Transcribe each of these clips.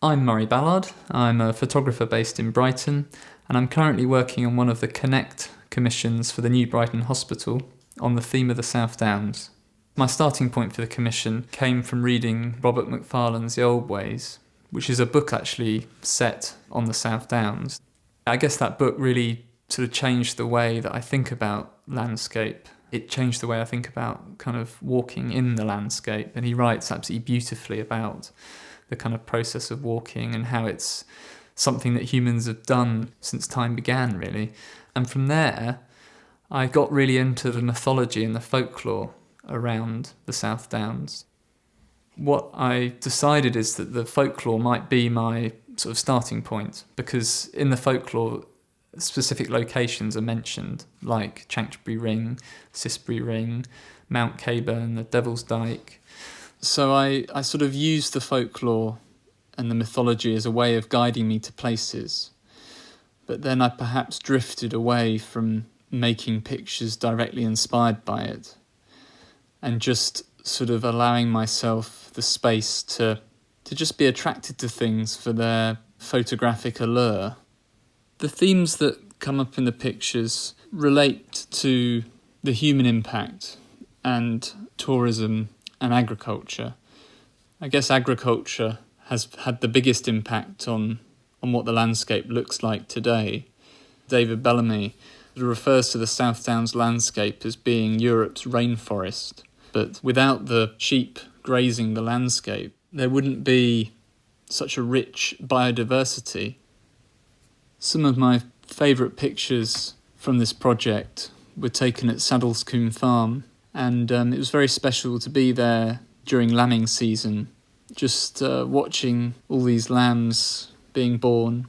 I'm Murray Ballard. I'm a photographer based in Brighton, and I'm currently working on one of the Connect commissions for the New Brighton Hospital on the theme of the South Downs. My starting point for the commission came from reading Robert Macfarlane's The Old Ways, which is a book actually set on the South Downs. I guess that book really sort of changed the way that I think about landscape. It changed the way I think about kind of walking in the landscape, and he writes absolutely beautifully about the kind of process of walking and how it's something that humans have done since time began, really. And from there, I got really into the mythology and the folklore around the South Downs. What I decided is that the folklore might be my sort of starting point, because in the folklore, specific locations are mentioned, like Chanctonbury Ring, Cissbury Ring, Mount Caburn, the Devil's Dyke. So I sort of used the folklore and the mythology as a way of guiding me to places. But then I perhaps drifted away from making pictures directly inspired by it and just sort of allowing myself the space to just be attracted to things for their photographic allure. The themes that come up in the pictures relate to the human impact and tourism and agriculture. I guess agriculture has had the biggest impact on what the landscape looks like today. David Bellamy refers to the South Downs landscape as being Europe's rainforest, but without the sheep grazing the landscape, there wouldn't be such a rich biodiversity. Some of my favourite pictures from this project were taken at Saddlescombe Farm, and it was very special to be there during lambing season, just watching all these lambs being born,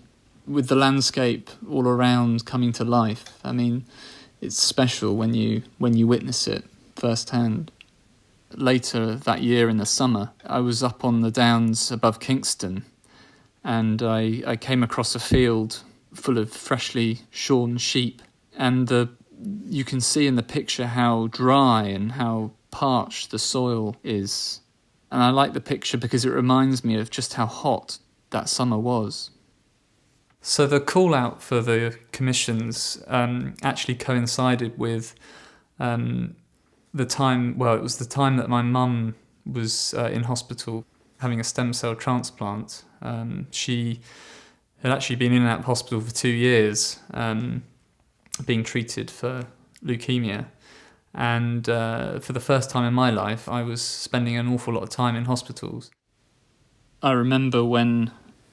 with the landscape all around coming to life. I mean, it's special when you witness it firsthand. Later that year in the summer, I was up on the downs above Kingston, and I came across a field full of freshly shorn sheep, and you can see in the picture how dry and how parched the soil is. And I like the picture because it reminds me of just how hot that summer was. So the call out for the commissions actually coincided with the time that my mum was in hospital having a stem cell transplant. She had actually been in and out of hospital for 2 years, being treated for leukemia. And for the first time in my life, I was spending an awful lot of time in hospitals. I remember when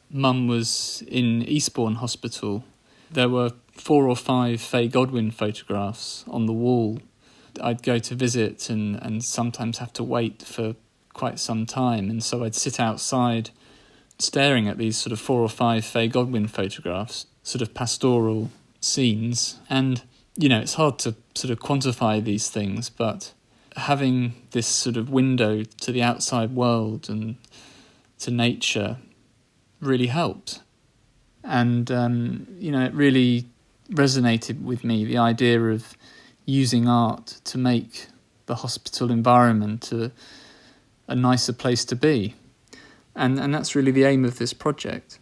Mum was in Eastbourne Hospital, there were 4 or 5 Faye Godwin photographs on the wall. I'd go to visit and sometimes have to wait for quite some time, and so I'd sit outside staring at these sort of 4 or 5 Faye Godwin photographs, sort of pastoral scenes. And, you know, it's hard to sort of quantify these things, but having this sort of window to the outside world and to nature really helped. And, it really resonated with me, the idea of using art to make the hospital environment a nicer place to be. And that's really the aim of this project.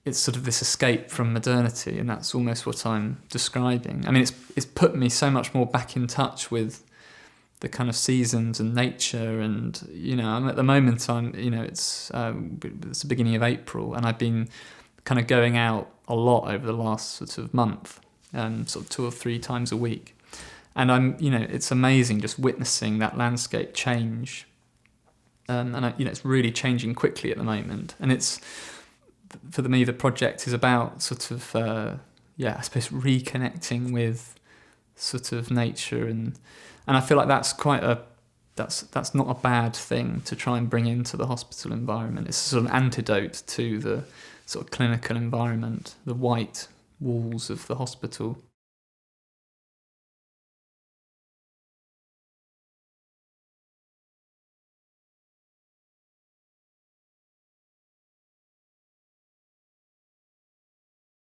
It's sort of this escape from modernity, and that's almost what I'm describing. I mean, it's put me so much more back in touch with the kind of seasons and nature, and I'm at the moment it's the beginning of April, and I've been kind of going out a lot over the last sort of month, sort of 2 or 3 times a week, and it's amazing just witnessing that landscape change. It's really changing quickly at the moment. And it's, for me, the project is about sort of, I suppose reconnecting with sort of nature. And I feel like that's that's not a bad thing to try and bring into the hospital environment. It's a sort of antidote to the sort of clinical environment, the white walls of the hospital.